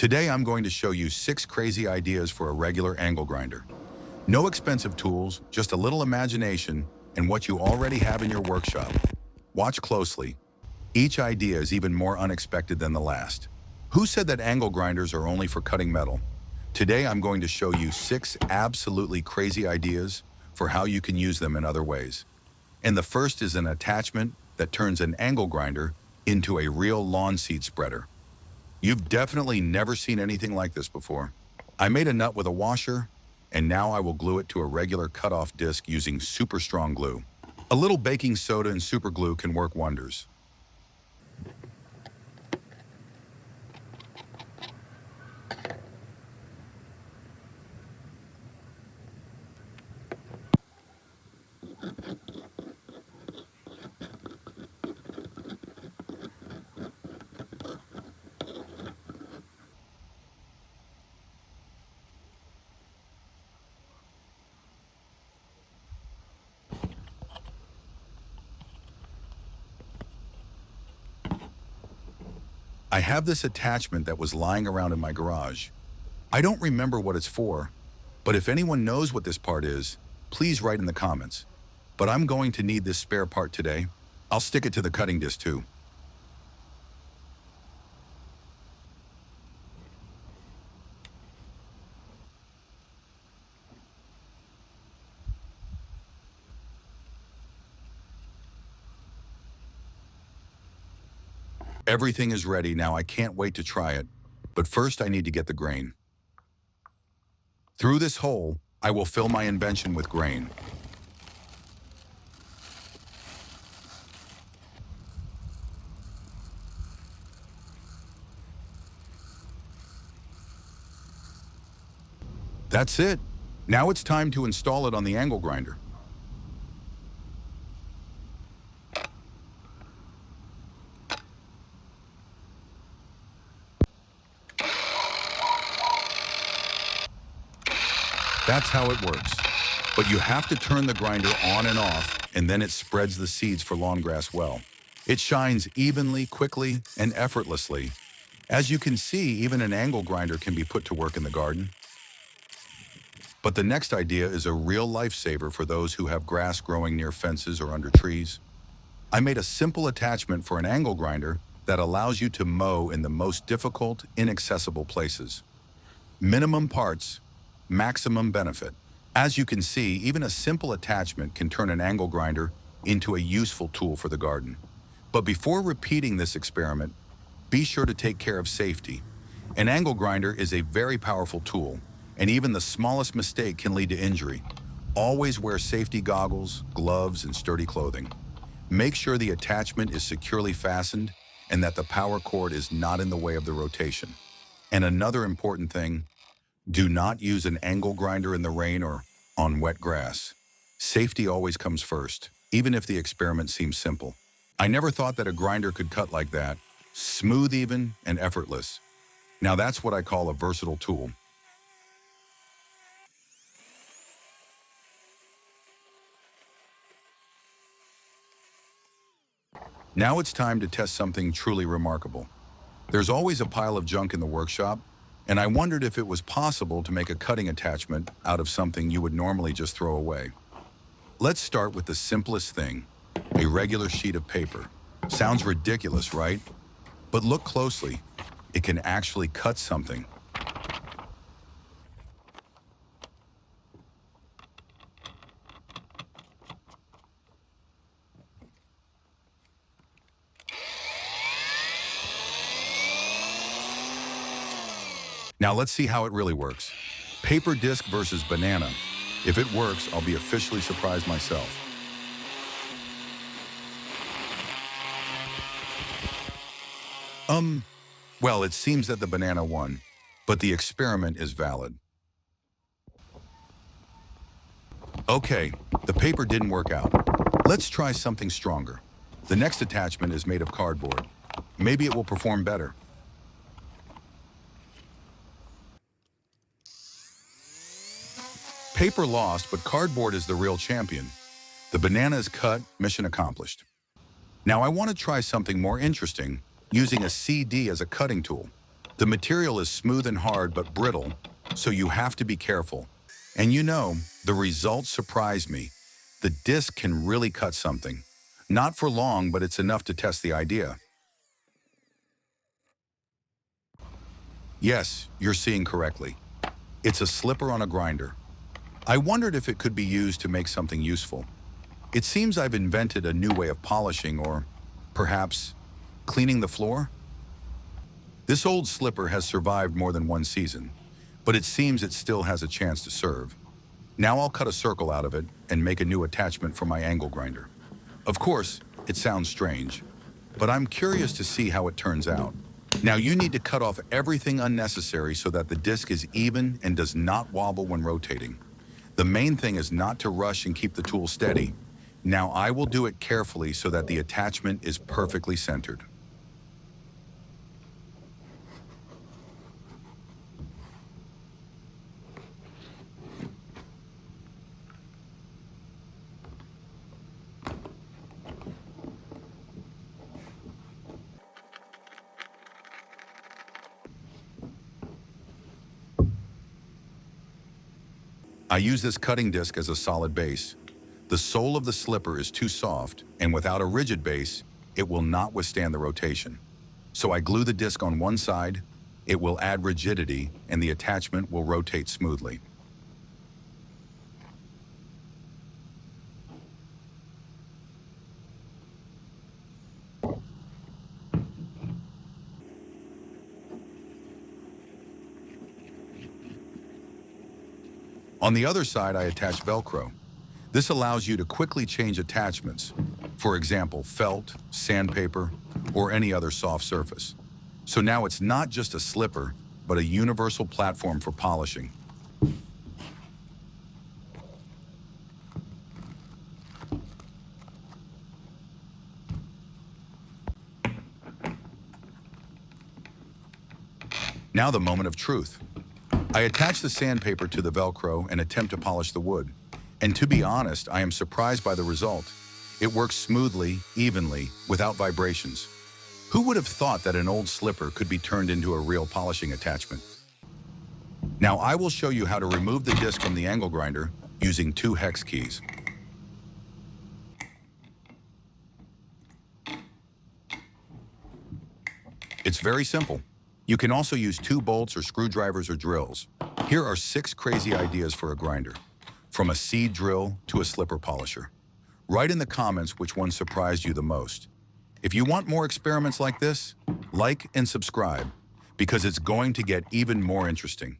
Today I'm going to show you 6 crazy ideas for a regular angle grinder. No expensive tools, just a little imagination and what you already have in your workshop. Watch closely. Each idea is even more unexpected than the last. Who said that angle grinders are only for cutting metal? Today I'm going to show you 6 absolutely crazy ideas for how you can use them in other ways. And the first is an attachment that turns an angle grinder into a real lawn seed spreader. You've definitely never seen anything like this before. I made a nut with a washer, and now I will glue it to a regular cut-off disc using super strong glue. A little baking soda and super glue can work wonders. I have this attachment that was lying around in my garage. I don't remember what it's for, but if anyone knows what this part is, please write in the comments. But I'm going to need this spare part today. I'll stick it to the cutting disc too. Everything is ready now. I can't wait to try it. But first I need to get the grain. Through this hole, I will fill my invention with grain. That's it. Now it's time to install it on the angle grinder. That's how it works. But you have to turn the grinder on and off, and then it spreads the seeds for lawn grass well. It shines evenly, quickly, and effortlessly. As you can see, even an angle grinder can be put to work in the garden. But the next idea is a real lifesaver for those who have grass growing near fences or under trees. I made a simple attachment for an angle grinder that allows you to mow in the most difficult, inaccessible places. Minimum parts, maximum benefit. As you can see, even a simple attachment can turn an angle grinder into a useful tool for the garden. But before repeating this experiment, be sure to take care of safety. An angle grinder is a very powerful tool, and even the smallest mistake can lead to injury. Always wear safety goggles, gloves, and sturdy clothing. Make sure the attachment is securely fastened and that the power cord is not in the way of the rotation. And another important thing, do not use an angle grinder in the rain or on wet grass. Safety always comes first, even if the experiment seems simple. I never thought that a grinder could cut like that, smooth even and effortless. Now that's what I call a versatile tool. Now it's time to test something truly remarkable. There's always a pile of junk in the workshop, and I wondered if it was possible to make a cutting attachment out of something you would normally just throw away. Let's start with the simplest thing, a regular sheet of paper. Sounds ridiculous, right? But look closely. It can actually cut something. Now let's see how it really works. Paper disc versus banana. If it works, I'll be officially surprised myself. Well, it seems that the banana won, but the experiment is valid. Okay, the paper didn't work out. Let's try something stronger. The next attachment is made of cardboard. Maybe it will perform better. Paper lost, but cardboard is the real champion. The banana is cut, mission accomplished. Now I want to try something more interesting, using a CD as a cutting tool. The material is smooth and hard but brittle, so you have to be careful. And the results surprised me. The disc can really cut something. Not for long, but it's enough to test the idea. Yes, you're seeing correctly. It's a slipper on a grinder. I wondered if it could be used to make something useful. It seems I've invented a new way of polishing or, perhaps, cleaning the floor. This old slipper has survived more than one season, but it seems it still has a chance to serve. Now I'll cut a circle out of it and make a new attachment for my angle grinder. Of course, it sounds strange, but I'm curious to see how it turns out. Now you need to cut off everything unnecessary so that the disc is even and does not wobble when rotating. The main thing is not to rush and keep the tool steady. Now I will do it carefully so that the attachment is perfectly centered. I use this cutting disc as a solid base. The sole of the slipper is too soft, and without a rigid base, it will not withstand the rotation. So I glue the disc on one side, it will add rigidity, and the attachment will rotate smoothly. On the other side, I attach Velcro. This allows you to quickly change attachments, for example, felt, sandpaper, or any other soft surface. So now it's not just a slipper, but a universal platform for polishing. Now the moment of truth. I attach the sandpaper to the Velcro and attempt to polish the wood. And to be honest, I am surprised by the result. It works smoothly, evenly, without vibrations. Who would have thought that an old slipper could be turned into a real polishing attachment? Now I will show you how to remove the disc from the angle grinder using 2 hex keys. It's very simple. You can also use 2 bolts or screwdrivers or drills. Here are 6 crazy ideas for a grinder, from a seed drill to a slipper polisher. Write in the comments which one surprised you the most. If you want more experiments like this, like and subscribe, because it's going to get even more interesting.